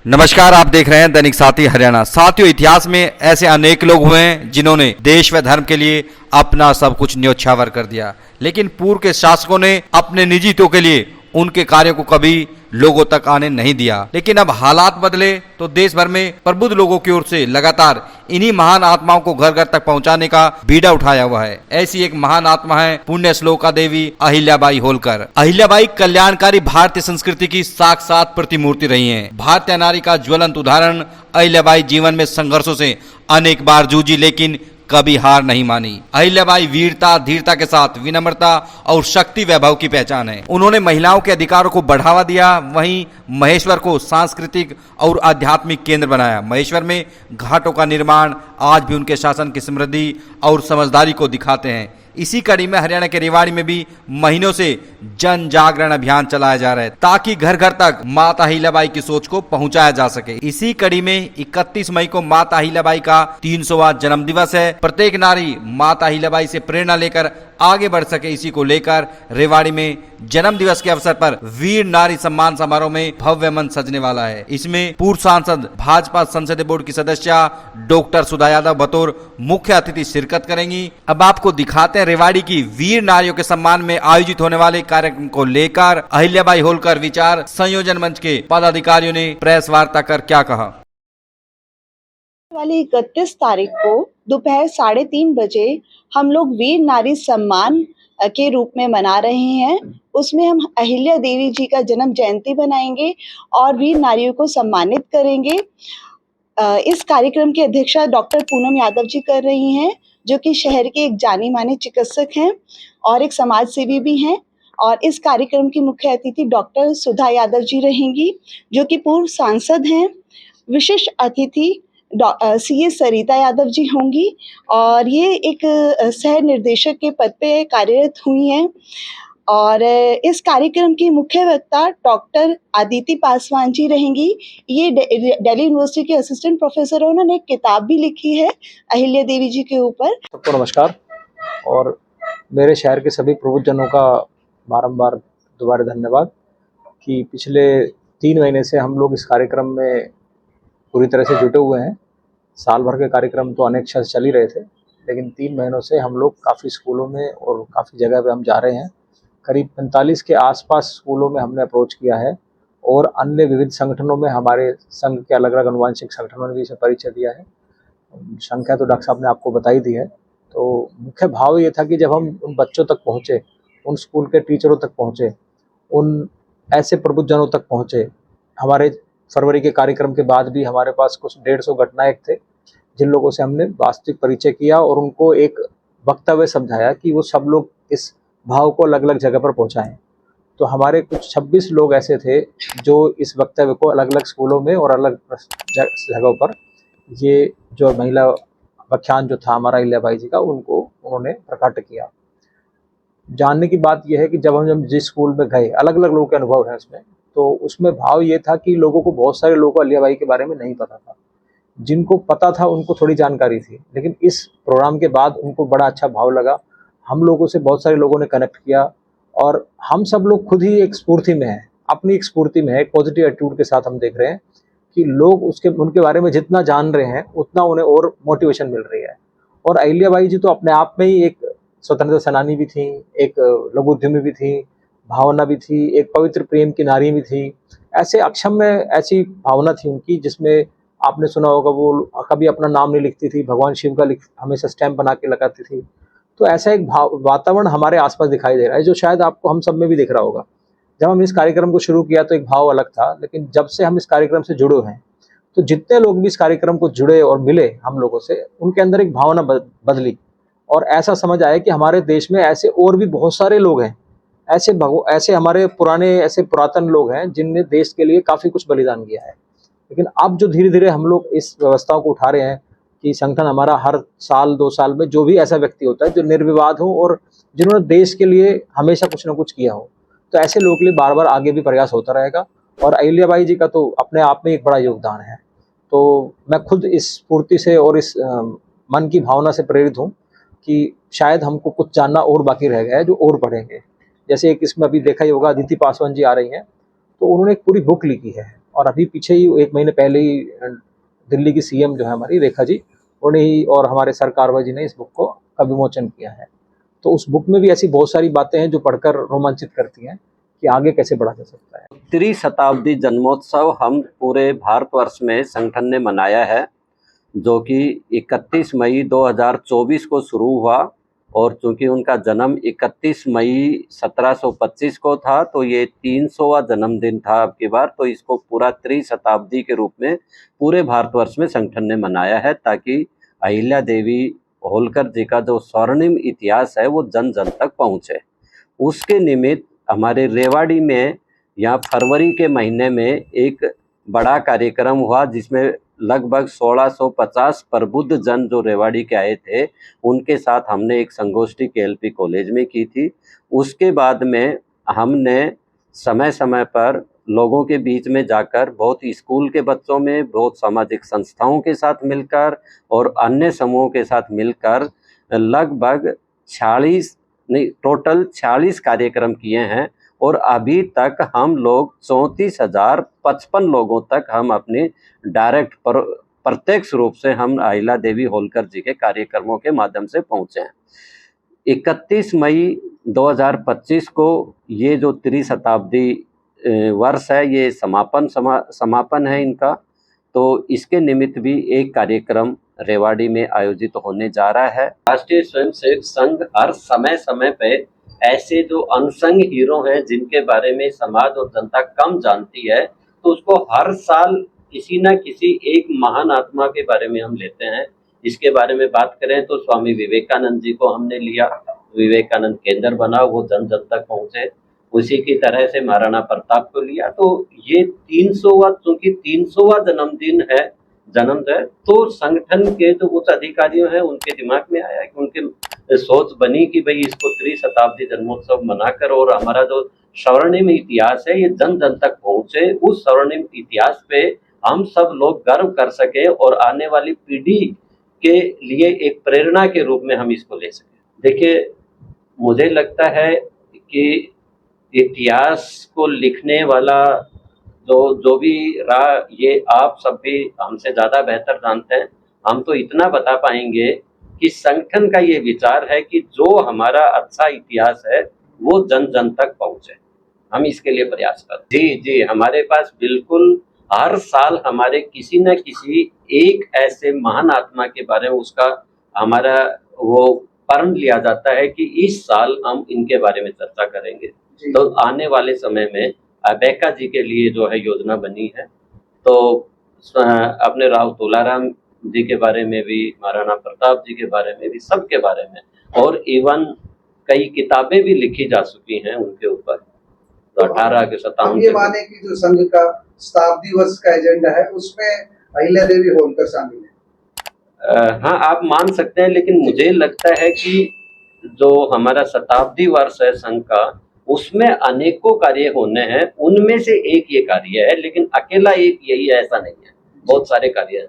नमस्कार, आप देख रहे हैं दैनिक साथी हरियाणा। साथियों, इतिहास में ऐसे अनेक लोग हुए हैं जिन्होंने देश व धर्म के लिए अपना सब कुछ न्योछावर कर दिया, लेकिन पूर्व के शासकों ने अपने निजी हितों के लिए उनके कार्यों को कभी लोगों तक आने नहीं दिया। लेकिन अब हालात बदले तो देश भर में प्रबुद्ध लोगों की ओर से लगातार इन्हीं महान आत्माओं को घर घर तक पहुंचाने का बीड़ा उठाया हुआ है। ऐसी एक महान आत्मा है पुण्य श्लोका देवी अहिल्याबाई होलकर। अहिल्याबाई कल्याणकारी भारतीय संस्कृति की साक्षात प्रतिमूर्ति रही हैं। भारतीय नारी का ज्वलंत उदाहरण। अहिल्याबाई जीवन में संघर्षों से अनेक बार जूझी, लेकिन कभी हार नहीं मानी। अहिल्याबाई वीरता, धीरता के साथ विनम्रता और शक्ति वैभव की पहचान है। उन्होंने महिलाओं के अधिकारों को बढ़ावा दिया, वहीं महेश्वर को सांस्कृतिक और आध्यात्मिक केंद्र बनाया। महेश्वर में घाटों का निर्माण आज भी उनके शासन की समृद्धि और समझदारी को दिखाते हैं। इसी कड़ी में हरियाणा के रेवाड़ी में भी महीनों से जन जागरण अभियान चलाया जा रहा है, ताकि घर घर तक माता अहिल्याबाई की सोच को पहुंचाया जा सके। इसी कड़ी में 31 मई को माता अहिल्याबाई का 300वां जन्म दिवस है। प्रत्येक नारी माता अहिल्याबाई से प्रेरणा लेकर आगे बढ़ सके, इसी को लेकर रेवाड़ी में जन्म दिवस के अवसर पर वीर नारी सम्मान समारोह में भव्य मंच सजने वाला है। इसमें पूर्व सांसद, भाजपा संसदीय बोर्ड की सदस्य डॉक्टर सुधा यादव बतौर मुख्य अतिथि शिरकत करेंगी। अब आपको दिखाते हैं रेवाड़ी की वीर नारियों के सम्मान में आयोजित होने वाले कार्यक्रम को लेकर अहिल्याबाई होलकर विचार संयोजन मंच के पदाधिकारियों ने प्रेस वार्ता कर क्या कहा। वाली 31 तारीख को दोपहर 3:30 बजे हम लोग वीर नारी सम्मान के रूप में मना रहे हैं। उसमें हम अहिल्या देवी जी का जन्म जयंती बनाएंगे और वीर नारियों को सम्मानित करेंगे। इस कार्यक्रम की अध्यक्षता डॉक्टर पूनम यादव जी कर रही हैं, जो कि शहर के एक जानी माने चिकित्सक हैं और एक समाज सेवी भी हैं। और इस कार्यक्रम की मुख्य अतिथि डॉक्टर सुधा यादव जी रहेंगी, जो कि पूर्व सांसद हैं। विशिष्ट अतिथि सीए सरिता यादव जी होंगी और ये एक सह निर्देशक के पद पे कार्यरत हुई हैं। और इस कार्यक्रम की मुख्य वक्ता डॉक्टर अदिति पासवान जी रहेंगी। ये दिल्ली यूनिवर्सिटी के असिस्टेंट प्रोफेसर है। उन्होंने एक किताब भी लिखी है अहिल्या देवी जी के ऊपर। सबको नमस्कार और मेरे शहर के सभी प्रबुद्धजनों का बारंबार दोबारा धन्यवाद कि पिछले 3 महीने से हम लोग इस कार्यक्रम में पूरी तरह से जुटे हुए हैं। साल भर के कार्यक्रम तो अनेक से चल ही रहे थे, लेकिन 3 महीनों से हम लोग काफ़ी स्कूलों में और काफ़ी जगह पे हम जा रहे हैं। करीब 45 के आसपास स्कूलों में हमने अप्रोच किया है और अन्य विविध संगठनों में, हमारे संघ के अलग अलग अनुवांशिक संगठनों ने भी इसे परिचय दिया है। संख्या तो डॉक्टर साहब ने आपको बताई दी है। तो मुख्य भाव ये था कि जब हम उन बच्चों तक पहुँचे, उन स्कूल के टीचरों तक पहुँचे, उन ऐसे प्रबुद्धजनों तक पहुँचे। हमारे फरवरी के कार्यक्रम के बाद भी हमारे पास कुछ 150 गणनायक थे, जिन लोगों से हमने वास्तविक परिचय किया और उनको एक वक्तव्य समझाया कि वो सब लोग इस भाव को अलग अलग जगह पर पहुँचाएँ। तो हमारे कुछ 26 लोग ऐसे थे जो इस वक्तव्य को अलग अलग स्कूलों में और अलग जगहों पर, ये जो महिला व्याख्यान जो था हमारा अहिल्याबाई जी का, उनको उन्होंने प्रकट किया। जानने की बात यह है कि जब हम जिस स्कूल में गए, अलग अलग लोगों के अनुभव हैं उसमें, तो उसमें भाव ये था कि लोगों को, बहुत सारे लोगों को अहिल्याबाई के बारे में नहीं पता था। जिनको पता था उनको थोड़ी जानकारी थी, लेकिन इस प्रोग्राम के बाद उनको बड़ा अच्छा भाव लगा। हम लोगों से बहुत सारे लोगों ने कनेक्ट किया और हम सब लोग खुद ही एक स्फूर्ति में हैं, अपनी एक स्फूर्ति में है। एक पॉजिटिव एटीट्यूड के साथ हम देख रहे हैं कि लोग उनके बारे में जितना जान रहे हैं, उतना उन्हें और मोटिवेशन मिल रही है। और अहिल्याबाई जी तो अपने आप में ही एक स्वतंत्रता सेनानी भी थी, एक लघु उद्यमी भी थी, भावना भी थी, एक पवित्र प्रेम की नारी भी थी। ऐसे अक्षम में ऐसी भावना थी उनकी, जिसमें आपने सुना होगा वो कभी अपना नाम नहीं लिखती थी, भगवान शिव का हमेशा स्टैम्प बना के लगाती थी। तो ऐसा एक वातावरण हमारे आसपास दिखाई दे रहा है, जो शायद आपको, हम सब में भी दिख रहा होगा। जब हम इस कार्यक्रम को शुरू किया तो एक भाव अलग था, लेकिन जब से हम इस कार्यक्रम से जुड़े हैं, तो जितने लोग भी इस कार्यक्रम को जुड़े और मिले हम लोगों से, उनके अंदर एक भावना बदली और ऐसा समझ आया कि हमारे देश में ऐसे और भी बहुत सारे लोग हैं, ऐसे हमारे पुराने, ऐसे पुरातन लोग हैं जिनने देश के लिए काफ़ी कुछ बलिदान किया है। लेकिन अब जो धीरे धीरे हम लोग इस व्यवस्थाओं को उठा रहे हैं कि संगठन हमारा हर साल 2 साल में जो भी ऐसा व्यक्ति होता है जो निर्विवाद हो और जिन्होंने देश के लिए हमेशा कुछ ना कुछ किया हो, तो ऐसे लोगों के लिए बार बार आगे भी प्रयास होता रहेगा। और अहिल्याबाई जी का तो अपने आप में एक बड़ा योगदान है। तो मैं खुद इस स्फूर्ति से और इस मन की भावना से प्रेरित हूँ कि शायद हमको कुछ जानना और बाकी रह गया है, जो और पढ़ेंगे। जैसे एक इसमें अभी देखा ही होगा, अदिति पासवान जी आ रही हैं, तो उन्होंने एक पूरी बुक लिखी है और अभी पीछे ही 1 महीने पहले ही दिल्ली की सीएम जो है हमारी रेखा जी, उन्हें ही और हमारे सर कारवा जी ने इस बुक का विमोचन किया है। तो उस बुक में भी ऐसी बहुत सारी बातें हैं जो पढ़कर रोमांचित करती हैं कि आगे कैसे बढ़ा जा सकता है। त्रिशताब्दी जन्मोत्सव हम पूरे भारतवर्ष में संगठन ने मनाया है, जो कि 31 मई 2024 को शुरू हुआ, और चूंकि उनका जन्म 31 मई 1725 को था, तो ये 300वां जन्मदिन था अब की बार। तो इसको पूरा त्रिशताब्दी के रूप में पूरे भारतवर्ष में संगठन ने मनाया है, ताकि अहिल्या देवी होलकर जी का जो स्वर्णिम इतिहास है वो जन जन तक पहुँचे। उसके निमित्त हमारे रेवाड़ी में यहाँ फरवरी के महीने में एक बड़ा कार्यक्रम हुआ, जिसमें लगभग 1650 प्रबुद्ध जन जो रेवाड़ी के आए थे, उनके साथ हमने एक संगोष्ठी केएलपी कॉलेज में की थी। उसके बाद में हमने समय समय पर लोगों के बीच में जाकर बहुत स्कूल के बच्चों में, बहुत सामाजिक संस्थाओं के साथ मिलकर और अन्य समूहों के साथ मिलकर लगभग 46 कार्यक्रम किए हैं, और अभी तक हम लोग 34,055 लोगों तक हम अपने डायरेक्ट प्रत्यक्ष रूप से हम अहिल्या देवी होलकर जी के कार्यक्रमों के माध्यम से पहुँचे हैं। 31 मई 2025 को ये जो त्रिशताब्दी वर्ष है, ये समापन है इनका। तो इसके निमित्त भी एक कार्यक्रम रेवाड़ी में आयोजित होने जा रहा है। राष्ट्रीय स्वयंसेवक संघ हर समय समय पे ऐसे जो अनसंग हीरो हैं, जिनके बारे में समाज और जनता कम जानती है, तो उसको हर साल किसी न किसी एक महान आत्मा के बारे में हम लेते हैं। इसके बारे में बात करें तो स्वामी विवेकानंद जी को हमने लिया, विवेकानंद केंद्र बना, वो जन जन तक पहुंचे। उसी की तरह से महाराणा प्रताप को लिया। तो ये 300वां, चूंकि 300वां जन्मदिन है, तो संगठन के जो उच्च अधिकारियों हैं उनके दिमाग में आया कि उनके सोच बनी कि भाई इसको त्रिशताब्दी जन्मोत्सव मनाकर और हमारा जो स्वर्णिम इतिहास है ये जन जन तक पहुंचे, उस स्वर्णिम इतिहास पे हम सब लोग गर्व कर सके और आने वाली पीढ़ी के लिए एक प्रेरणा के रूप में हम इसको ले सके। देखिए, मुझे लगता है कि इतिहास को लिखने वाला जो भी रहा, ये आप सब भी हमसे ज़्यादा बेहतर जानते हैं। हम तो इतना बता पाएंगे कि संगठन का ये विचार है कि जो हमारा अच्छा इतिहास है वो जन जन तक पहुँचे, हम इसके लिए प्रयास करते हैं। जी, हमारे पास बिल्कुल हर साल हमारे किसी न किसी एक ऐसे महान आत्मा के बारे में उसका हमारा वो प्रण लिया जाता है कि इस साल हम इनके बारे में चर्चा करेंगे। तो आने वाले समय में अबेका जी के लिए जो है योजना बनी है, तो अपने राव तुलाराम जी के बारे में भी, महाराणा प्रताप जी के बारे में भी, सबके बारे में, और इवन कई किताबें भी लिखी जा चुकी हैं उनके ऊपर। तो 18 के 57 ये माने कि जो संघ का शताब्दी वर्ष का एजेंडा है उसमें अहिल्या देवी होलकर शामिल है। हाँ, आप मान सकते हैं, लेकिन मुझे लगता है कि जो हमारा शताब्दी वर्ष है संघ का, उसमें अनेकों कार्य होने हैं, उनमें से एक ये कार्य है, लेकिन अकेला एक यही है ऐसा नहीं है, बहुत सारे कार्य हैं।